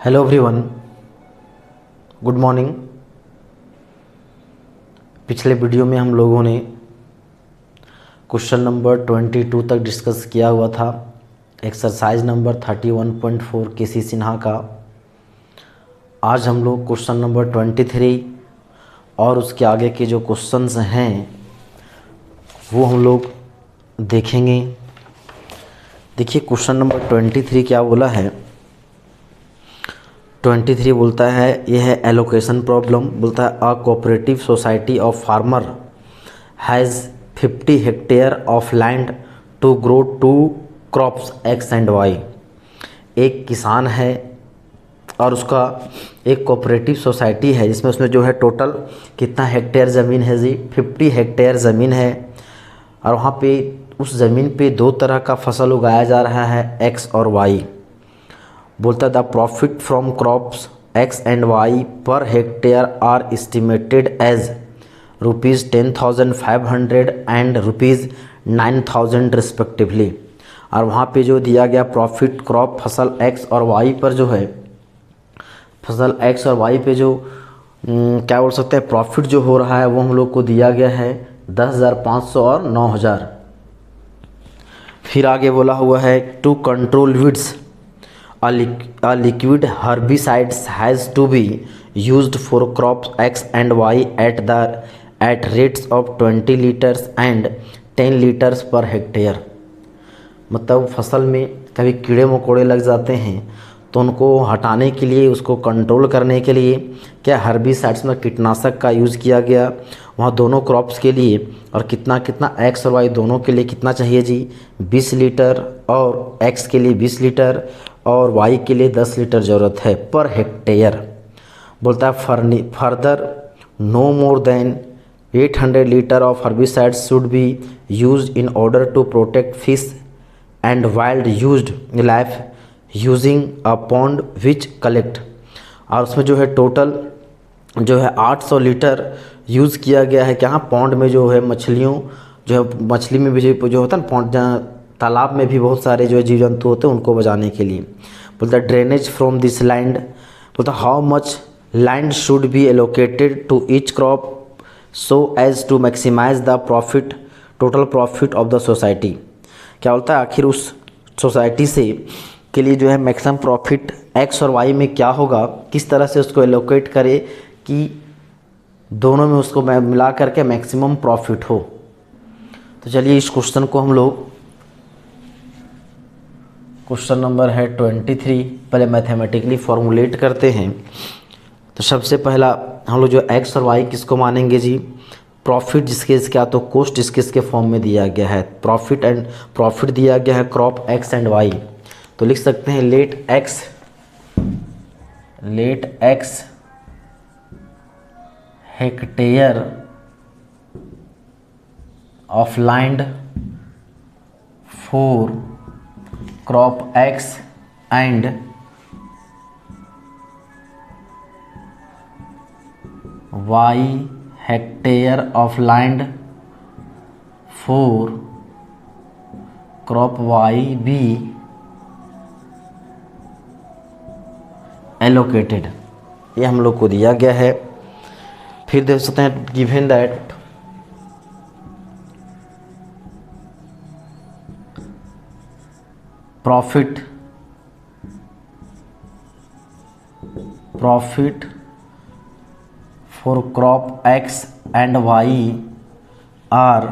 Hello everyone, good morning. पिछले video में हम लोगों ने क्वेश्चन नंबर 22 तक डिस्कस किया हुआ था। एक्सरसाइज नंबर 31.4 केसी सिन्हा का। आज हम लोग क्वेश्चन नंबर 23 और उसके आगे के जो क्वेश्चंस हैं वो हम लोग देखेंगे। देखिए क्वेश्चन नंबर 23 क्या बोला है। 23 बोलता है, यह है एलोकेशन प्रॉब्लम। बोलता है a cooperative society of farmer has 50 hectare of land to grow 2 crops X and Y. एक किसान है और उसका एक कोऑपरेटिव सोसाइटी है जिसमें उसमें जो है टोटल कितना हेक्टेयर ज़मीन है जी, 50 हेक्टेयर ज़मीन है। और वहाँ पे उस ज़मीन पे 2 तरह का फसल उगाया जा रहा है, एक्स और वाई। बोलता the profit from crops X and Y per hectare are estimated as ₹10,500 and ₹9,000 respectively. और वहाँ पे जो दिया गया प्रॉफिट क्रॉप फसल एक्स और वाई पर जो है, फसल एक्स और वाई पे जो क्या बोल सकते हैं प्रॉफिट जो हो रहा है वो हम लोग को दिया गया है 10,500 और 9,000। फिर आगे बोला हुआ है to control weeds a liquid herbicides has to be used for crops X and Y at rates of 20 liters and 10 liters per hectare। मतलब फसल में कभी कीड़े मकोड़े लग जाते हैं तो उनको हटाने के लिए, उसको कंट्रोल करने के लिए क्या हर्बिसाइड्स में कीटनाशक का यूज़ किया गया वहाँ दोनों क्रॉप्स के लिए। और कितना कितना एक्स और वाई दोनों के लिए कितना चाहिए जी, 20 लीटर, और एक्स के लिए 20 लीटर और वाई के लिए 10 लीटर ज़रूरत है पर हेक्टेयर। बोलता है further no more than 800 litre of herbicides should be used in order to protect fish and wild used life using a pond which collect. और उसमें जो है टोटल जो है 800 लीटर यूज़ किया गया है। क्या पॉन्ड में जो है मछलियों जो है, मछली में भी जो होता है ना पॉन्ड, जहाँ तालाब में भी बहुत सारे जो है जीव जंतु होते हैं उनको बचाने के लिए। बोलता है ड्रेनेज फ्रॉम दिस लैंड। बोलता how much land should be allocated to each crop so as to maximise the profit total profit of the society. क्या बोलता है आखिर उस सोसाइटी से के लिए जो है मैक्सिमम प्रॉफिट एक्स और वाई में क्या होगा, किस तरह से उसको एलोकेट करे कि दोनों में उसको मिला करके मैक्सिमम प्रॉफिट हो। तो चलिए इस क्वेश्चन को हम लोग, क्वेश्चन नंबर है 23, पहले मैथमेटिकली फॉर्मुलेट करते हैं। तो सबसे पहला हम लोग जो एक्स और वाई किसको मानेंगे जी, प्रॉफिट जिसके क्या तो कोस्ट इसके फॉर्म में दिया गया है, प्रॉफिट दिया गया है क्रॉप एक्स एंड वाई। तो लिख सकते हैं let X hectare of land for crop X and Y hectare of land for crop Y be allocated. ये हम लोग को दिया गया है। फिर देख सकते हैं given that profit for crop X and Y are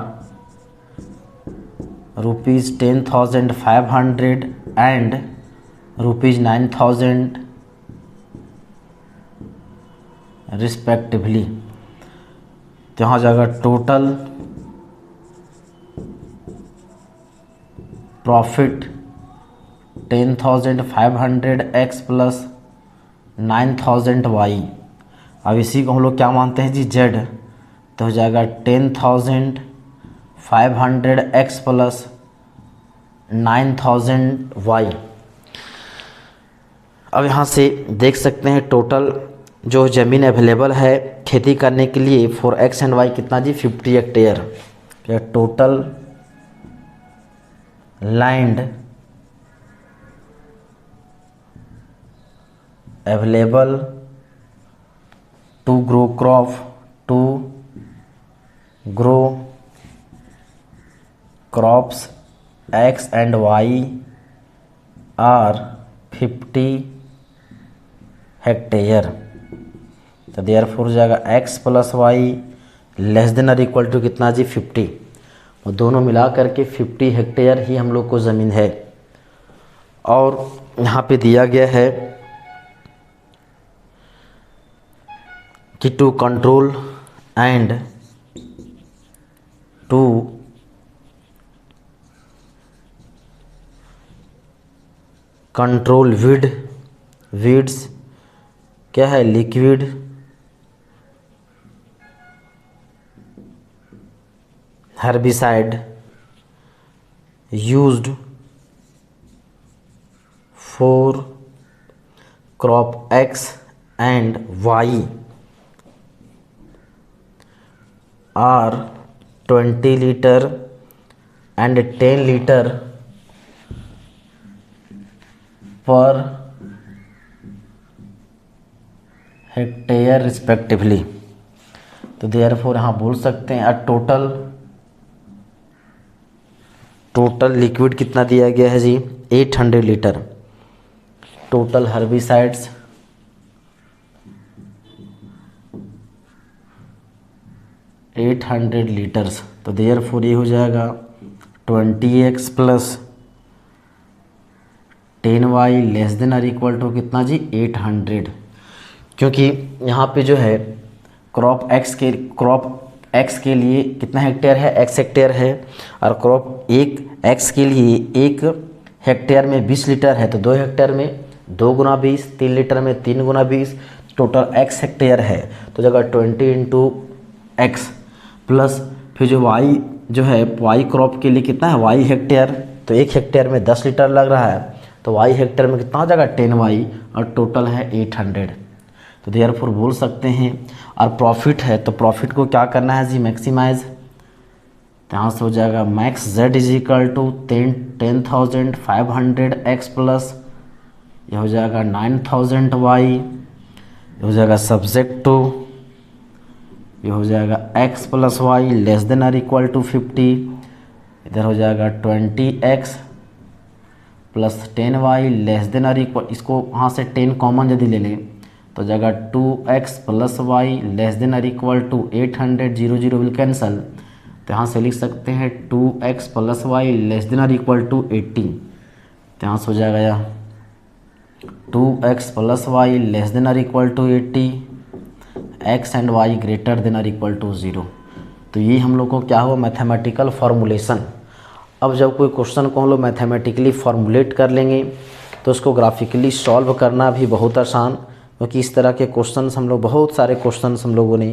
₹10,500 and ₹9,000 respectively. तो यहाँ जाएगा total profit 10,500 X plus 9,000 Y. अब इसी को हम लोग क्या मानते हैं जी, जेड। तो हो जाएगा 10,500 एक्स प्लस 9,000 वाई। अब यहाँ से देख सकते हैं टोटल जो ज़मीन अवेलेबल है खेती करने के लिए फॉर एक्स एंड वाई कितना जी, 50 hectare. Total land available to grow crops X and Y are 50 hectare. तो देयरफॉर हो जाएगा X + Y less than or equal to कितना जी 50। और दोनों मिला करके 50 हेक्टेयर ही हम लोग को ज़मीन है। और यहाँ पे दिया गया है कि to control and to control weeds क्या है, liquid herbicide used for crop X and Y are 20 liter and 10 liter per hectare respectively. तो देयरफॉर यहाँ बोल सकते हैं टोटल लिक्विड कितना दिया गया है जी 800 लीटर। Total herbicides 800 litres. तो देयरफॉर ये हो जाएगा 20x + 10y less than or equal to कितना जी 800। क्योंकि यहाँ पे जो है क्रॉप एक्स के लिए कितना हेक्टेयर है, x हेक्टेयर है। और क्रॉप x के लिए 1 हेक्टेयर में 20 लीटर है। तो 2 हेक्टेयर में 2 × 20, 3 लीटर में 3 × 20, टोटल x हेक्टेयर है। तो जगह 20 × x प्लस फिर जो y जो है y क्रॉप के लिए कितना है y हेक्टेयर। तो 1 हेक्टेयर में 10 लीटर लग रहा है। तो y हेक्टेयर में कितना हो जाएगा 10y और टोटल है 800। तो देयरफॉर बोल सकते हैं। और प्रॉफिट है तो प्रॉफिट को क्या करना है जी मैक्सिमाइज। तो यहाँ से हो जाएगा मैक्स z = 10,500 x प्लस ये हो जाएगा 9,000 y, ये हो जाएगा सब्जेक्ट टू ये हो जाएगा x + y less than or equal to 50। इधर हो जाएगा 20x + 10y less than or equal, इसको वहाँ से 10 कॉमन यदि ले लें तो जगह 2x + y less than or equal to 800, 0 0 will cancel. तो यहाँ से लिख सकते हैं 2x + y less than or equal to 80। तो यहाँ से हो जाएगा यह 2x + y less than or equal to 80, x and y greater than or equal to 0। तो ये हम लोग को क्या हुआ मैथमेटिकल फॉर्मूलेशन। अब जब कोई क्वेश्चन को हम लोग मैथमेटिकली फॉर्मुलेट कर लेंगे तो उसको ग्राफिकली सॉल्व करना भी बहुत आसान, क्योंकि इस तरह के क्वेश्चंस हम लोग बहुत सारे क्वेश्चंस हम लोगों ने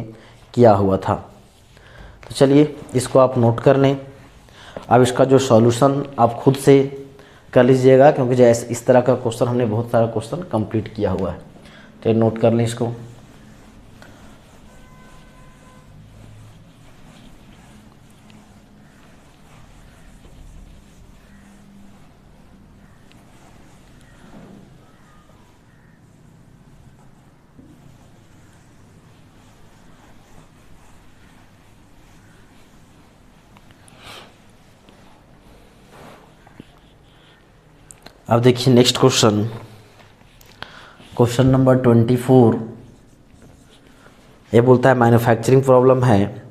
किया हुआ था। तो चलिए इसको आप नोट कर लें। अब इसका जो सॉल्यूशन आप खुद से कर लीजिएगा, क्योंकि जैसे इस तरह का क्वेश्चन हमने बहुत सारा क्वेश्चन कंप्लीट किया हुआ है। तो नोट कर लें इसको। अब देखिए नेक्स्ट क्वेश्चन नंबर 24। ये बोलता है मैन्युफैक्चरिंग प्रॉब्लम है।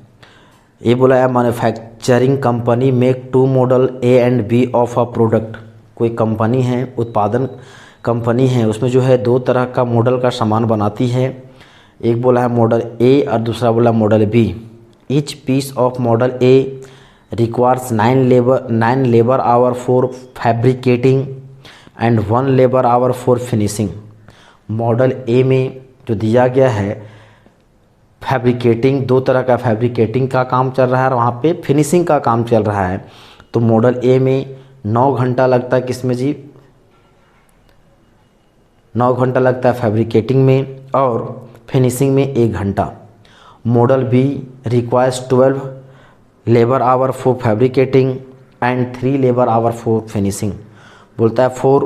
ये बोला है manufacturing company make 2 model A and B of a product. कोई कंपनी है, उत्पादन कंपनी है, उसमें जो है 2 तरह का मॉडल का सामान बनाती है। एक बोला है मॉडल A और दूसरा बोला model B। Each piece of model A requires 9 labour hour for fabricating and 1 labour hour for finishing. Model A में जो दिया गया है फैब्रिकेटिंग, 2 तरह का फैब्रिकेटिंग का काम चल रहा है और वहाँ पे फिनिशिंग का काम चल रहा है। तो मॉडल ए में 9 घंटा लगता है, किसमें जी 9 घंटा लगता है फैब्रिकेटिंग में और फिनिशिंग में 1 घंटा। Model B requires 12 labour hour for fabricating and 3 labour hour for finishing. बोलता है for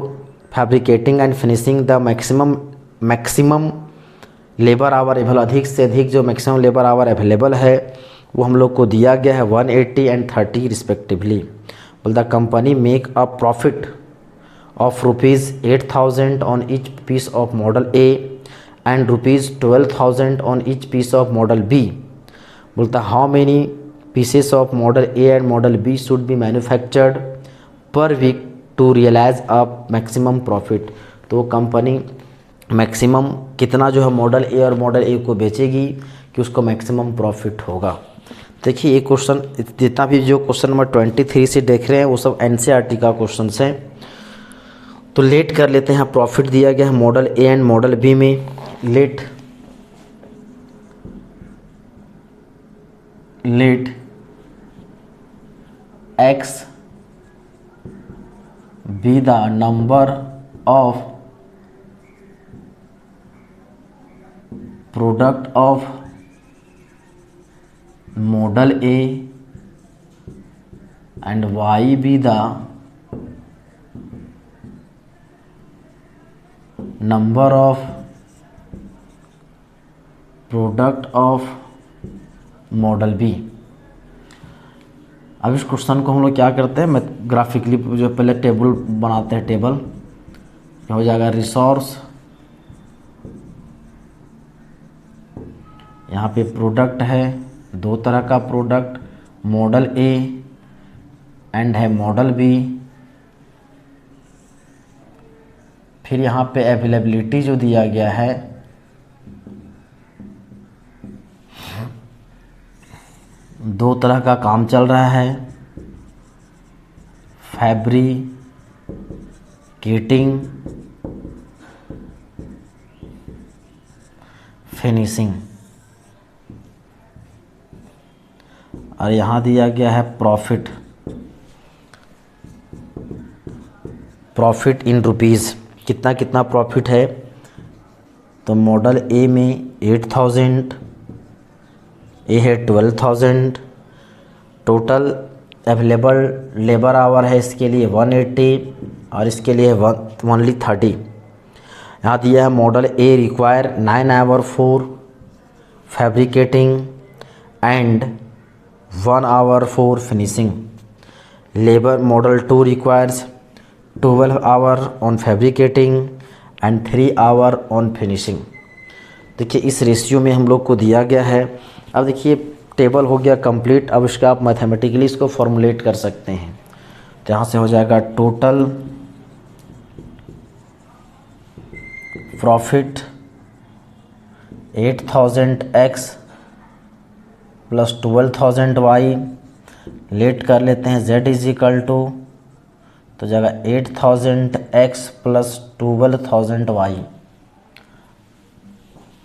fabricating and finishing the maximum maximum labour hour available, अधिक से अधिक जो मैक्सिमम लेबर आवर अवेलेबल है वो हम लोग को दिया गया है 180 एंड 30 रिस्पेक्टिवली। बोलता company make a profit of ₹8,000 on each piece of model A and ₹12,000 on each piece of model B. बोलता how many pieces of model A and model B should be manufactured per week to realise a maximum profit. तो company maximum कितना जो है model ए और model ए को बेचेगी कि उसको maximum profit होगा। देखिए ये क्वेश्चन जितना भी जो क्वेश्चन नंबर 23 से देख रहे हैं वो सब एनसीईआरटी का क्वेश्चन है। तो लेट कर लेते हैं, प्रॉफिट दिया गया है model A and model B में। Let x be the number of product of model A and y be the number of product of model B. अब इस क्वेश्चन को हम लोग क्या करते हैं, मैं ग्राफिकली जो पहले टेबल बनाते हैं। टेबल हो जाएगा रिसोर्स, यहाँ पे प्रोडक्ट है, दो तरह का प्रोडक्ट, मॉडल ए एंड है मॉडल बी। फिर यहाँ पे अवेलेबिलिटी जो दिया गया है दो तरह का काम चल रहा है, फैब्रिकेटिंग, फिनिशिंग। और यहाँ दिया गया है प्रॉफिट, प्रॉफिट इन रुपीज़, कितना कितना प्रॉफिट है। तो मॉडल ए में 8,000, ए है 12,000, टोटल अवेलेबल लेबर आवर है इसके लिए 180 और इसके लिए ओनली 30। यहाँ दिया है model A require 9 hour for fabricating and 1 hour for finishing. Labour model 2 requires 12 hour on fabricating and 3 hour on finishing. देखिए इस रेशियो में हम लोग को दिया गया है। अब देखिए टेबल हो गया कंप्लीट। अब इसका आप मैथमेटिकली इसको फॉर्मुलेट कर सकते हैं। तो यहाँ से हो जाएगा total profit 8,000x plus 12,000y। Late कर लेते हैं z इज इक्वल टू, तो जाएगा 8,000x प्लस 12,000y।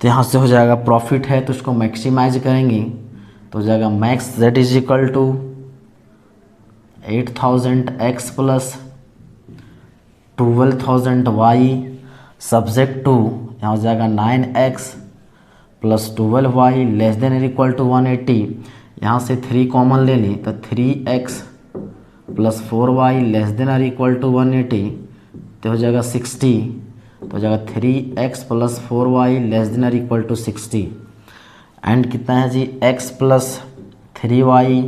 तो यहाँ से हो जाएगा प्रॉफिट है तो इसको मैक्सिमाइज करेंगे तो हो जाएगा max z is equal to 8,000x plus 12,000y subject to, यहाँ हो जाएगा 9x plus 12y less than or equal to 180। यहाँ से 3 कॉमन ले लें तो 3x plus 4y less than or equal to 180, तो हो जाएगा 60। तो हो जाएगा 3x plus 4y less than or equal to 60 and कितना है जी x plus 3y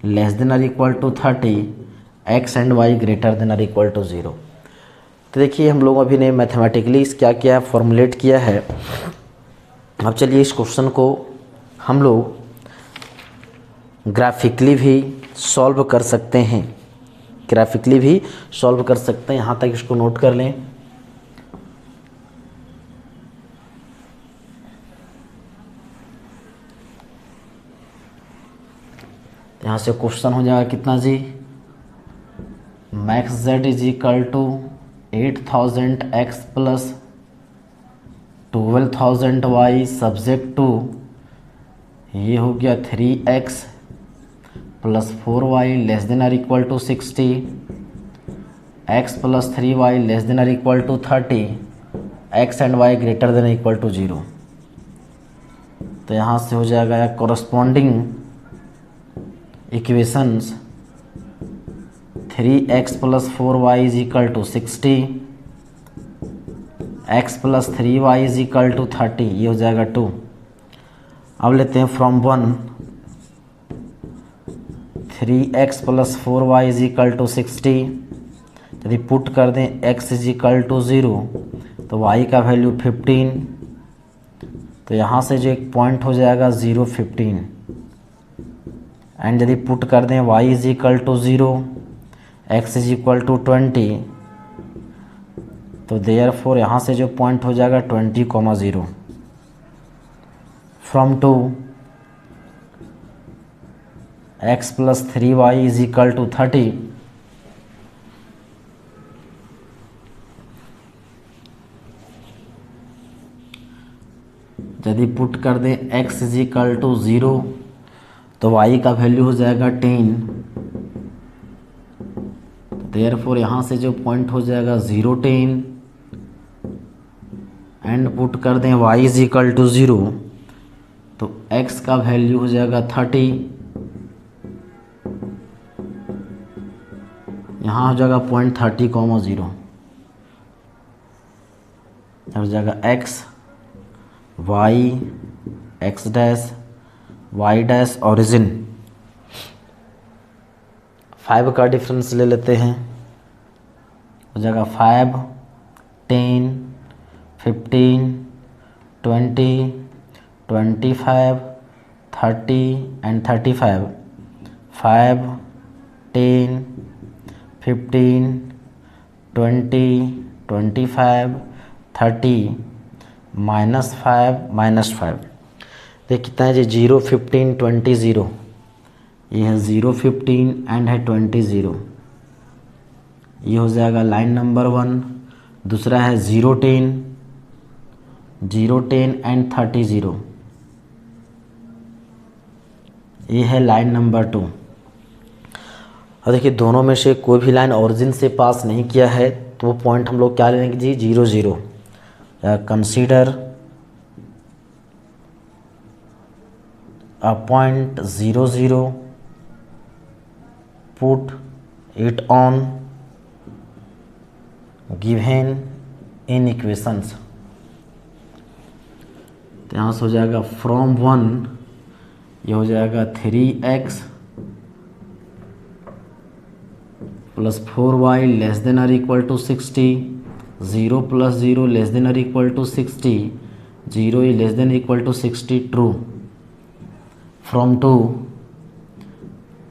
less than or equal to 30, x and y greater than or equal to 0। तो देखिए हम लोग अभी ने मैथमेटिकली क्या किया है, फॉर्मुलेट किया है। अब चलिए इस क्वेश्चन को हम लोग ग्राफिकली भी सॉल्व कर सकते हैं, ग्राफिकली भी सॉल्व कर सकते हैं। यहाँ तक इसको नोट कर लें। यहाँ से क्वेश्चन हो जाएगा कितना जी, max z is equal to 8,000x plus 12,000y subject to, ये हो गया 3x plus 4y less than or equal to 60, x plus 3y less than or equal to 30, x and y greater than equal to 0। तो यहाँ से हो जाएगा corresponding equations 3x plus 4y is equal to 60, x plus 3y is equal to 30, ये हो जाएगा 2। अब लेते हैं from 1, 3x plus 4y is equal to 60। यदि पुट कर दें x इज इक्वल टू 0 तो y का वैल्यू 15, तो यहाँ से जो एक पॉइंट हो जाएगा 0, 15। एंड यदि पुट कर दें y is equal to 0, x is equal to 20, तो देयरफॉर यहाँ से जो पॉइंट हो जाएगा 20,0। From 2, x plus 3y is equal to 30। यदि पुट कर दें x इज इक्वल टू 0 तो y का वैल्यू हो जाएगा 10। देयरफॉर यहाँ से जो पॉइंट हो जाएगा 0, 10। एंड पुट कर दें y इज इक्वल टू 0 तो x का वैल्यू हो जाएगा 30। यहाँ हो जाएगा पॉइंट 30,0। हो जाएगा x, y, x dash, y dash origin. 5 का डिफरेंस ले लेते हैं, हो जाएगा 5, 10, 15, 20, 25, 30 एंड 35। 5, 10, 15, 20, 25, 30, -5, देख कितना है जी, 0, 15, 20, 0। ये है 0, 15 एंड है 20, 0। ये हो जाएगा लाइन नंबर 1। दूसरा है 0, 10, 0, 10 एंड 30, 0। ये है लाइन नंबर 2। और देखिए दोनों में से कोई भी लाइन ओरिजिन से पास नहीं किया है तो वो पॉइंट हम लोग क्या लेंगे जी, 0, 0। Consider a point 0, 0, put it on given in equations। तो यहाँ से हो जाएगा फ्रॉम 1, ये हो जाएगा 3x plus 4y less than or equal to 60, 0 plus 0 less than or equal to 60, 0 less than equal to 60, true. From 2,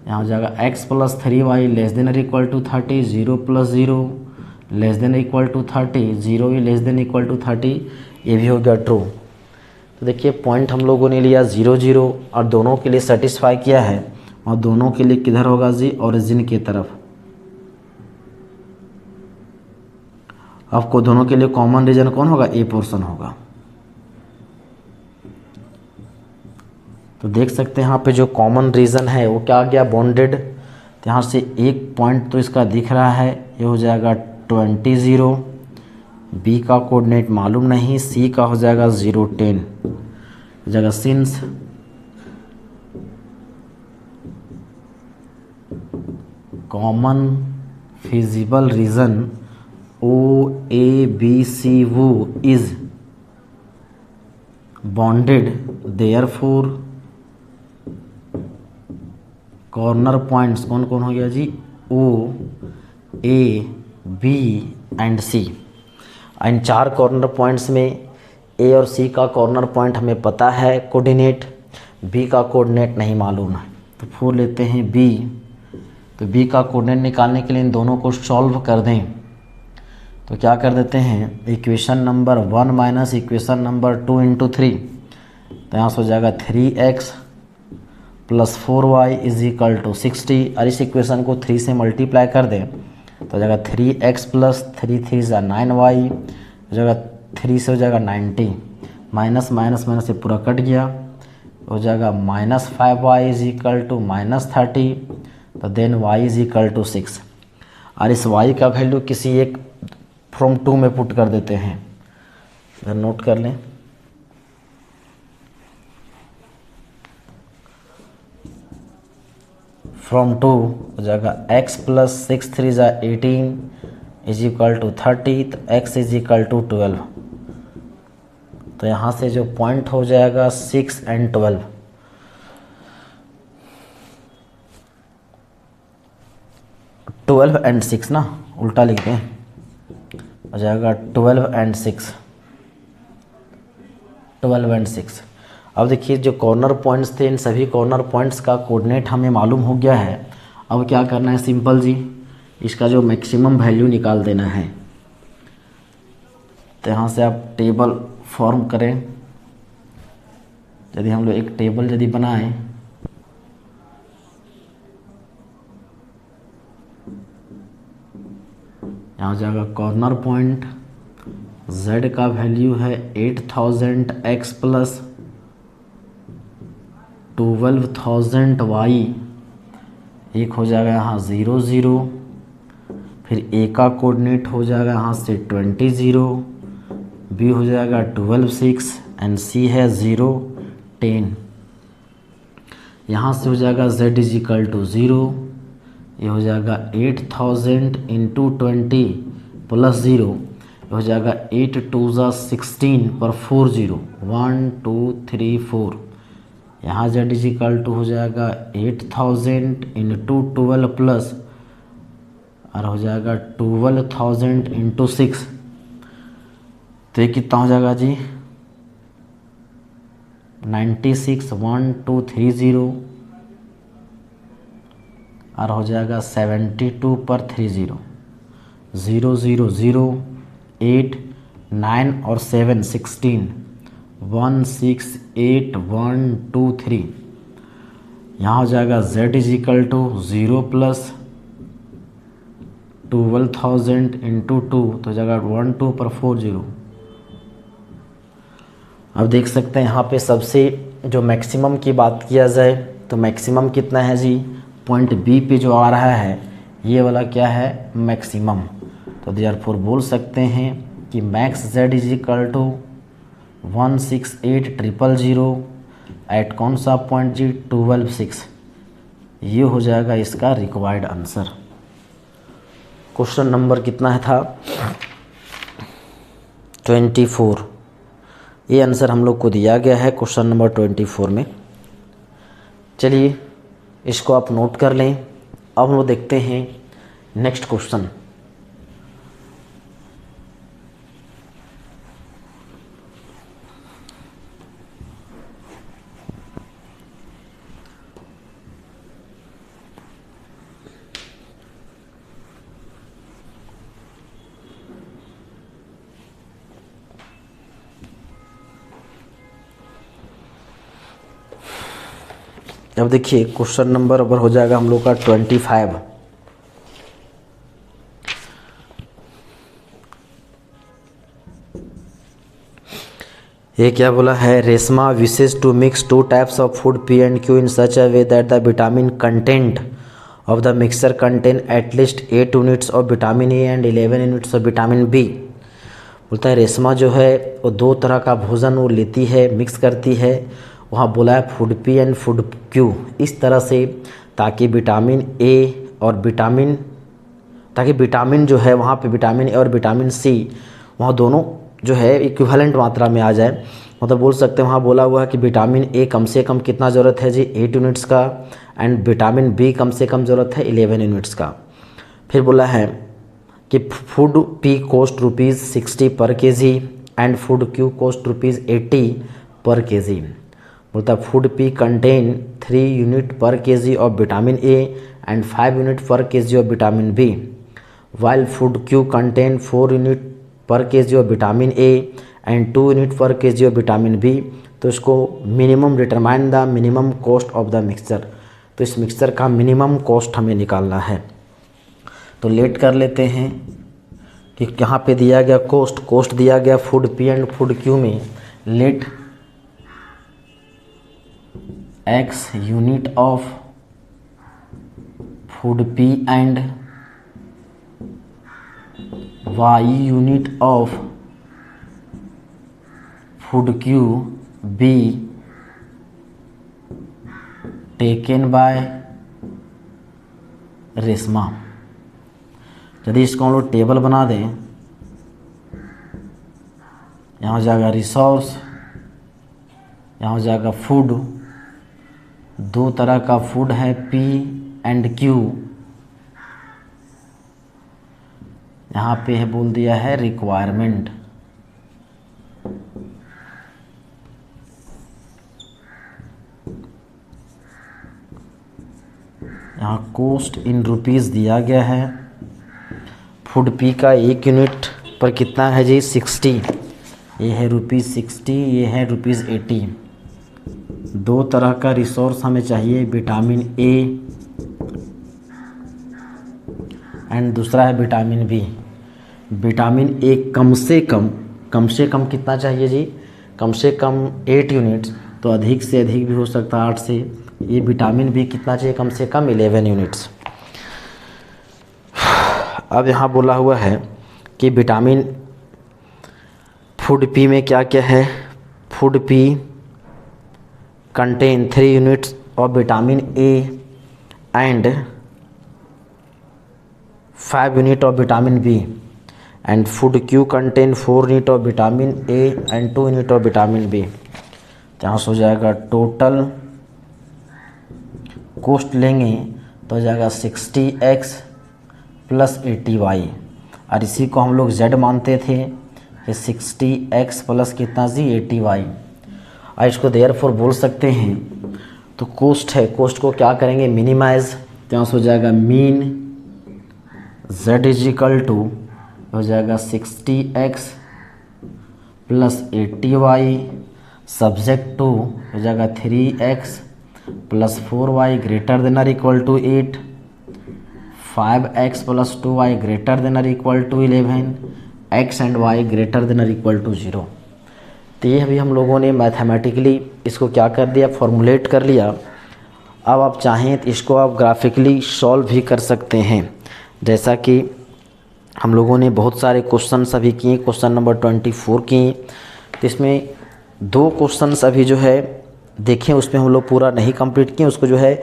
यहाँ हो जाएगा x plus 3y less than or equal to 30, 0 plus 0 less than equal to 30, 0 less than equal to 30, ये भी हो गया true. तो देखिए point हम लोगों ने लिया 0, 0 और दोनों के लिए सेटिस्फाई किया है, और दोनों के लिए किधर होगा जी, ओरिजिन की तरफ। आपको दोनों के लिए कॉमन रीजन कौन होगा, ए पोर्शन होगा। तो देख सकते हैं यहाँ पे जो कॉमन रीजन है वो क्या आ गया, बॉन्डेड। तो यहाँ से एक पॉइंट तो इसका दिख रहा है, ये हो जाएगा 20, 0। बी का कोऑर्डिनेट मालूम नहीं, सी का हो जाएगा 0, 10। हो जाएगा since common feasible region O A B C वो is bounded, therefore corner points कौन कौन हो गया जी, O, A, B and C. इन 4 कॉर्नर पॉइंट्स में ए और सी का कॉर्नर पॉइंट हमें पता है कोऑर्डिनेट, बी का कोऑर्डिनेट नहीं मालूम है। तो 4 लेते हैं बी। तो बी का कोऑर्डिनेट निकालने के लिए इन दोनों को सॉल्व कर दें। तो क्या कर देते हैं, equation number 1 minus equation number 2 into 3। तो यहाँ से हो जाएगा 3x plus 4y is equal to 60, और इस इक्वेशन को 3 से मल्टीप्लाई कर दें तो हो जाएगा 3x प्लस 3 3 जा 9y, हो जाएगा 3 से हो जाएगा 90, माइनस माइनस माइनस से पूरा कट गया, हो जाएगा -5y इज इक्वल टू -30। तो then y is equal to 6, और इस y का वैल्यू किसी एक फ्रॉम 2 में पुट कर देते हैं। इधर नोट कर लें, फ्रॉम 2 हो जाएगा x प्लस 6 3 जा 18 इज इक्वल टू 30। तो x इज इक्वल टू 12। तो यहाँ से जो पॉइंट हो जाएगा 6 एंड 12, 12 एंड 6 ना, उल्टा लिख दें, हो जाएगा 12 एंड 6, 12 एंड 6। अब देखिए जो कॉर्नर पॉइंट्स थे, इन सभी कॉर्नर पॉइंट्स का कोऑर्डिनेट हमें मालूम हो गया है। अब क्या करना है, सिंपल जी, इसका जो मैक्सिमम वैल्यू निकाल देना है। तो यहाँ से आप टेबल फॉर्म करें। यदि हम लोग एक टेबल यदि बनाएं, यहाँ हो जाएगा कॉर्नर पॉइंट z का वैल्यू है 8000 x प्लस 12000 y, एक हो जाएगा यहाँ 0 0, फिर a का कोऑर्डिनेट हो जाएगा यहाँ से 20 0, b हो जाएगा 12 6 एंड c है 0 10। यहाँ से हो जाएगा z इज इक्वल टू 0, ये हो जाएगा 8000 इंटू 20 प्लस 0, हो जाएगा 8 2 16 पर 4 0, 1 2 3 4। यहाँ z इज इक्वल टू हो जाएगा 8000 इंटू 12 प्लस, और हो जाएगा 12000 इंटू 6। तो ये कितना हो जाएगा जी, 96 1 2 3 0, और हो जाएगा 72 पर 3 0, 0 0 0 8 9 और 7 16, 1 6 8 1 2 3। यहाँ हो जाएगा z is equal to 0 plus 12000 into 2, तो हो जाएगा 1 2 पर 4 0। अब देख सकते हैं यहाँ पे सबसे जो मैक्सिमम की बात किया जाए तो मैक्सिमम कितना है जी, पॉइंट बी पे जो आ रहा है ये वाला क्या है, मैक्सिमम। तो देयरफॉर बोल सकते हैं कि max z is equal to 168000 at कौन सा पॉइंट जी, 12 6। ये हो जाएगा इसका रिक्वायर्ड आंसर। क्वेश्चन नंबर कितना है था, 24। ये आंसर हम लोग को दिया गया है क्वेश्चन नंबर 24 में। चलिए इसको आप नोट कर लें। अब हम लोग देखते हैं नेक्स्ट क्वेश्चन। अब देखिए क्वेश्चन नंबर अब हो जाएगा हम लोग का 25। ये क्या बोला है, Reshma wishes to mix 2 types of food P and Q in such a way that the vitamin content of the mixture contain at least 8 units of vitamin A and 11 units of vitamin B. बोलता है रेशमा जो है वो 2 तरह का भोजन वो लेती है, मिक्स करती है। वहाँ बोला है food P and food Q, इस तरह से ताकि विटामिन ए और विटामिन जो है वहाँ पे विटामिन ए और विटामिन सी वहाँ दोनों जो है इक्विवेलेंट मात्रा में आ जाए। मतलब बोल सकते हैं वहाँ बोला हुआ है कि विटामिन ए कम से कम कितना ज़रूरत है जी, 8 यूनिट्स का, एंड विटामिन बी कम से कम ज़रूरत है 11 यूनिट्स का। फिर बोला है कि food P cost ₹60 per kg and food Q cost ₹80 per kg. बोलता है food P contain 3 unit per kg of vitamin A and 5 unit per kg of vitamin B, while food Q contain 4 unit per kg of vitamin A and 2 unit per kg of vitamin B. तो इसको minimum determine the minimum cost of the mixture, तो इस mixture का minimum cost हमें निकालना है। तो late कर लेते हैं कि यहाँ पे दिया गया कॉस्ट दिया गया food P and food Q में, let x unit of food P and y unit of food Q be taken by Reshma. यदि इसको हम लोग टेबल बना दें, यहाँ हो जाएगा रिसोर्स यहाँ हो जाएगा फूड, दो तरह का फूड है P एंड Q, यहाँ पे है बोल दिया है रिक्वायरमेंट। यहाँ कॉस्ट इन रुपीज़ दिया गया है। फूड P का 1 यूनिट पर कितना है जी 60, ये है ₹60, ये है ₹80। दो तरह का रिसोर्स हमें चाहिए, विटामिन A एंड दूसरा है विटामिन B। विटामिन A कम से कम कितना चाहिए जी, कम से कम 8 यूनिट्स, तो अधिक से अधिक भी हो सकता है 8 से। ये विटामिन B कितना चाहिए, कम से कम 11 यूनिट्स। अब यहाँ बोला हुआ है कि विटामिन फूड P में क्या क्या है। Food P contain 3 units of vitamin A and 5 unit of vitamin B, and food Q contain 4 unit of vitamin A and 2 unit of vitamin B। यहाँ से हो जाएगा टोटल कॉस्ट लेंगे तो हो जाएगा 60x प्लस 80y, और इसी को हम लोग Z मानते थे कि 60x प्लस कितना जी 80y। और इसको देयरफॉर बोल सकते हैं, तो कॉस्ट है, कॉस्ट को क्या करेंगे मिनिमाइज, तो यहाँ से हो जाएगा mean Z is equal to हो जाएगा 60x plus 80y subject to हो जाएगा 3x plus 4y greater than or equal to 8, 5x plus 2y greater than or equal to 11, x and y greater than or equal to 0। तो ये अभी हम लोगों ने मैथमेटिकली इसको क्या कर दिया, फॉर्मुलेट कर लिया। अब आप चाहें तो इसको आप ग्राफिकली सॉल्व भी कर सकते हैं, जैसा कि हम लोगों ने बहुत सारे क्वेश्चंस अभी किए, क्वेश्चन नंबर 24 किए। तो इसमें 2 क्वेश्चंस अभी जो है देखें, उसमें हम लोग पूरा नहीं कंप्लीट किए, उसको जो है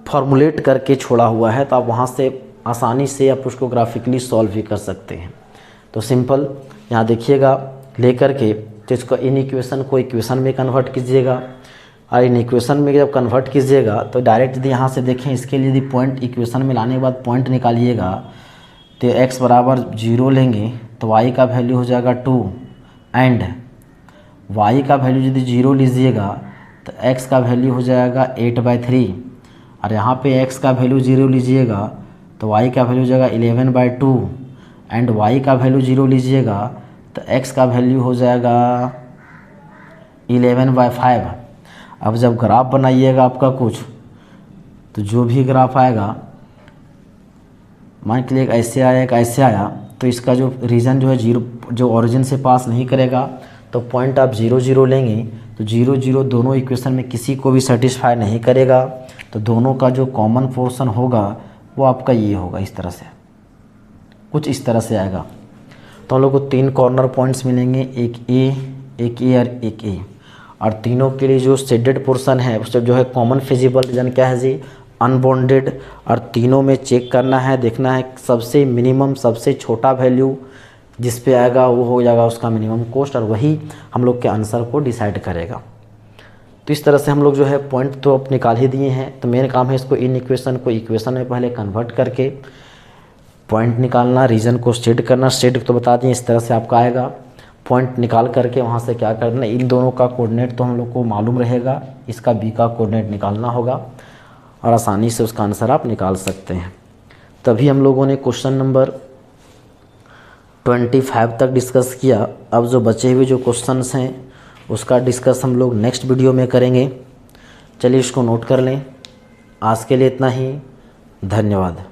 फॉर्मुलेट करके छोड़ा हुआ है, तो आप वहाँ से आसानी से आप उसको ग्राफिकली सॉल्व भी कर सकते हैं। तो सिंपल यहाँ देखिएगा लेकर के, तो इसको इन इक्वेशन को इक्वेशन में कन्वर्ट कीजिएगा, और इन इक्वेशन में जब कन्वर्ट कीजिएगा तो डायरेक्ट यदि यहाँ से देखें, इसके लिए यदि पॉइंट इक्वेशन में लाने के बाद पॉइंट निकालिएगा तो x बराबर 0 लेंगे तो y का वैल्यू हो जाएगा 2, एंड y का वैल्यू यदि 0 लीजिएगा तो x का वैल्यू हो जाएगा 8/3, और यहाँ पे x का वैल्यू 0 लीजिएगा तो y का वैल्यू हो जाएगा 11/2, एंड y का वैल्यू 0 लीजिएगा तो x का वैल्यू हो जाएगा 11/5। अब जब ग्राफ बनाइएगा आपका कुछ, तो जो भी ग्राफ आएगा, मान के लिए ऐसे आया एक ऐसे आया, तो इसका जो रीजन जो है 0, जो ओरिजिन से पास नहीं करेगा, तो पॉइंट आप 0 0 लेंगे तो 0 0 दोनों इक्वेशन में किसी को भी सेटिस्फाई नहीं करेगा, तो दोनों का जो कॉमन पोर्शन होगा वो आपका ये होगा, इस तरह से, कुछ इस तरह से आएगा। तो हम लोग को 3 कॉर्नर पॉइंट्स मिलेंगे, एक ए और एक ए, और तीनों के लिए जो शेडेड पोर्शन है उससे जो है कॉमन फिजिबल रीजन क्या है जी अनबॉन्डेड, और तीनों में चेक करना है, देखना है सबसे मिनिमम सबसे छोटा वैल्यू जिस पे आएगा वो हो जाएगा उसका मिनिमम कॉस्ट, और वही हम लोग के आंसर को डिसाइड करेगा। तो इस तरह से हम लोग जो है पॉइंट तो आप निकाल ही दिए हैं, तो मेरा काम है इसको इन इक्वेशन को इक्वेशन में पहले कन्वर्ट करके पॉइंट निकालना, रीजन को शेड करना, शेड तो बता दिए इस तरह से आपका आएगा, पॉइंट निकाल करके वहाँ से क्या करना, इन दोनों का कोऑर्डिनेट तो हम लोग को मालूम रहेगा, इसका बी का कोऑर्डिनेट निकालना होगा, और आसानी से उसका आंसर आप निकाल सकते हैं। तभी हम लोगों ने क्वेश्चन नंबर 25 तक डिस्कस किया। अब जो बचे हुए जो क्वेश्चंस हैं उसका डिस्कस हम लोग नेक्स्ट वीडियो में करेंगे। चलिए इसको नोट कर लें। आज के लिए इतना ही, धन्यवाद।